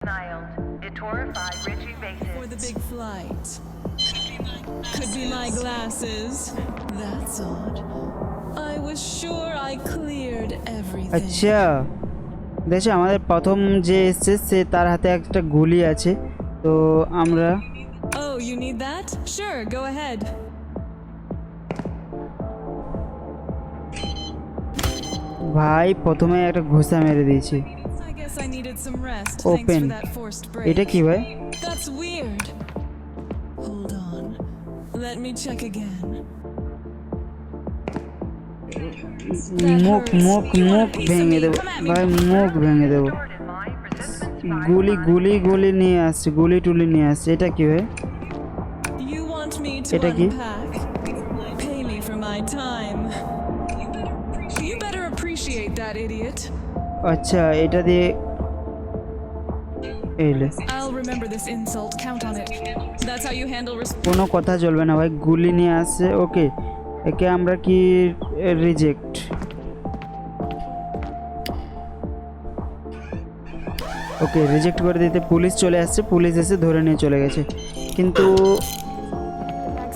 smiled. It horrified Richie For the Basis. big flight. Could be my glasses. That's odd. I was sure I cleared everything. আচ্ছা দেখো আমাদের প্রথম যে এসছে সে তার হাতে একটা গুলি আছে তো আমরা Oh, you need that? Sure, go ahead. ভাই প্রথমে একটা ঘুষা মেরে দিয়েছি I guess I needed some rest. Open. Thanks for that forced break. এটা কি ভাই That's weird. Hold on. Let me check again. মুখ মুখ মুখ ভেঙে দেবো ভাই মুখ ভেঙে দেবো Stored in my resistance গুলি গুলি গুলি নিয়ে আসছে গুলি টুলি নিয়ে আসছে এটা কি ভাই You want me to এটা কি? unpack? Pay me for my time. You better appreciate that, idiot. আচ্ছা এটা দিয়ে এইলে I'll remember this insult. Count on it. That's how you handle কোনো কথা চলবে না ভাই গুলি নিয়ে আসছে ওকে একে আমরা কি রিজেক্ট ওকে রিজেক্ট করে দিতে পুলিশ চলে আসছে পুলিশ এসে ধরে নিয়ে চলে গেছে কিন্তু